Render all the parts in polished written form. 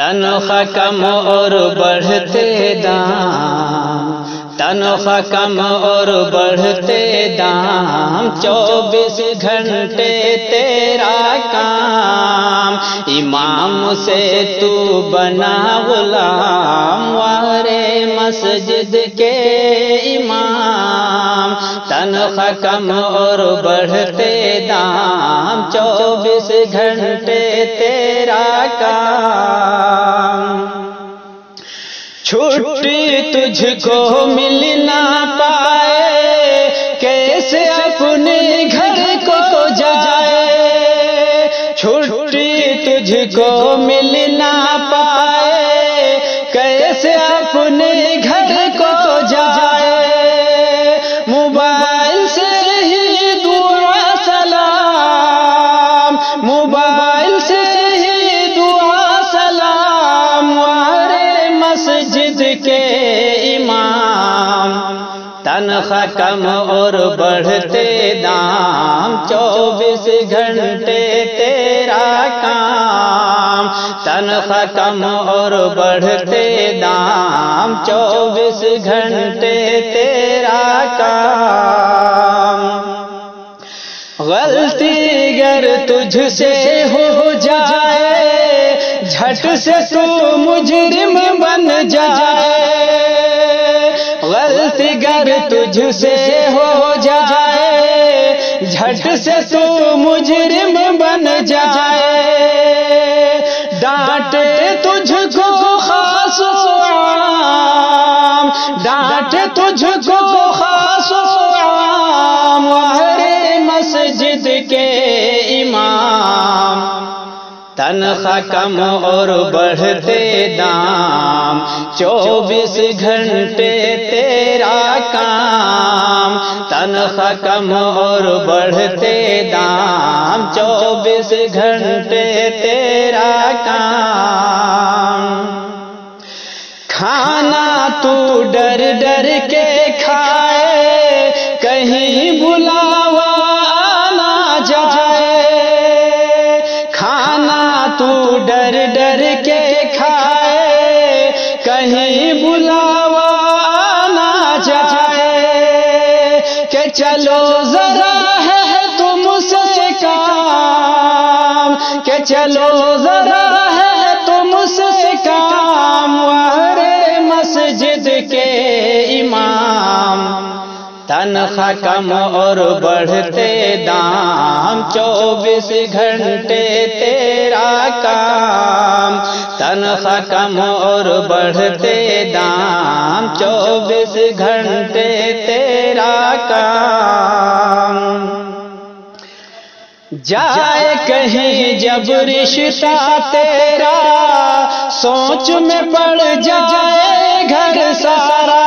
تنخواہ کم اور بڑھتے دام، تنخواہ کم اور بڑھتے دام، 24 گھنٹے تیرا کام، امام سے تو بنا غلام، وارے مسجد کے امام، تنخواہ کم اور بڑھتے دام، 24 گھنٹے تیرا کام، چھٹی تجھ کو مل نہ پائے، کیسے اپنے گھر کو جائے، چھٹی تجھ کو مل نہ پائے، کیسے اپنے گھر کو جائے، موبائل سے ہی دعا سلام، موبائل سے ہی دعا سلام، وارے مسجد کے امام، تنخواہ کم اور بڑھتے دام، 24 گھنٹے تیرا کام، تنخواہ کم اور بڑھتے دام، 24 گھنٹے تیرا کام، غلطی گر تجھ سے ہو جائے، جھٹ سے تو مجرم بن جائے، غلطی گر تجھ سے ہو جائے، جھٹ سے تو مجرم بن جائے، ڈانٹے تجھ کو خاص و عام، ڈانٹے تجھ کو خاص و عام، وارے مسجد کے امام، تنخواہ کم اور بڑھتے دام، 24 گھنٹے تیرا کام، تنخواہ کم اور بڑھتے دام، 24 گھنٹے تیرا کام، کھانا تو ڈر ڈر کے کھائے، کہیں بلاوا نہ جائے، کھانا تو ڈر ڈر کے کھائے، کہیں بلاوا نہ جائے، کہ چلو ذرا ہے تم سے کام، کہ چلو ذرا ہے تم سے کام، وارے مسجد کے امام، تنخواہ کم اور بڑھتے دام، 24 گھنٹے تیرا کام، تنخواہ کم اور بڑھتے دام، 24 گھنٹے تیرا کام، جائے کہیں جب رشتہ تیرا، سوچ میں پڑ جائے گھر سارا،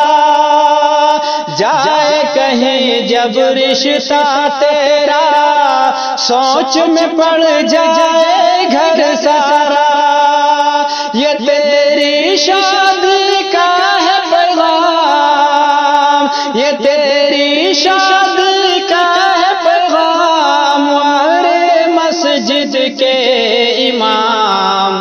جائے کہیں جب رشتہ تیرا، سوچ میں پڑ جائے گھر سارا، یہ تیری شادی کا ہے پیغام، یہ تیری شادی کا ہے پیغام، وارے مسجد کے امام،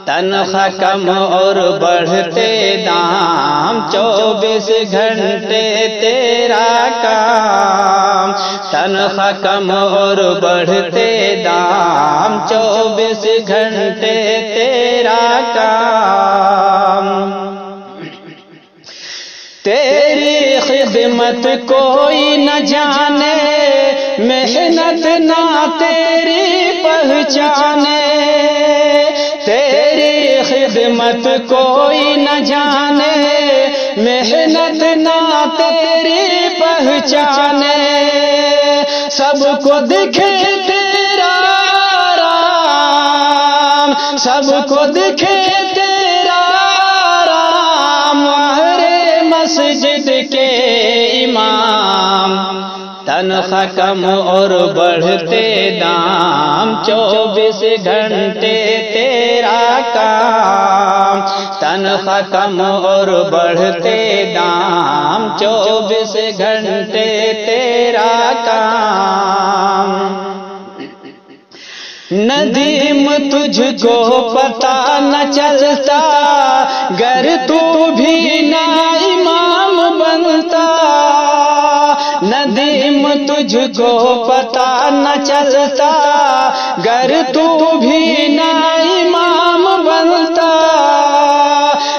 تنخواہ کم اور بڑھتے دام، 24 گھنٹے تیرا کام، تنخواہ کم اور بڑھتے دام، 24 گھنٹے تیرا کام، تیری خدمت کوئی نہ جانے، محنت نہ تیری پہچانے، تیری خدمت کوئی نہ جانے، محنت نہ تیری پہچانے، سب کو دکھے تیرا آرام، سب کو دکھے تیرا آرام، وارے مسجد کے امام، تنخواہ کم اور بڑھتے دام، 24 گھنٹے تیرا کام، تنخواہ کم اور بڑھتے دام، 24 گھنٹے تیرا کام، ندیم تجھ کو پتا نہ چلتا گر تو بھی نہ امام بنتا، ندیم تجھ کو پتا نہ چلتا گر تو بھی نہ امام بنتا،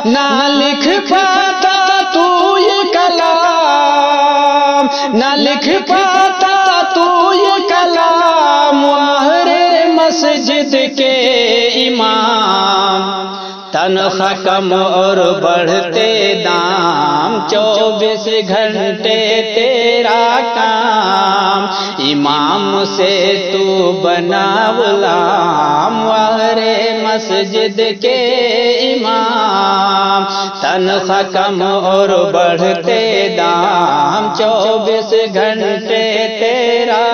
نہ لکھ پاتا تو یہ کلام، نہ لکھ پاتا تو یہ کلام مسجد کے امام، تنخواہ کم اور بڑھتے دام، 24 گھنٹے تیرا کام، امام سے تو بنا غلام، وہرے مسجد کے امام، تنخواہ کم اور بڑھتے دام، 24 گھنٹے تیرا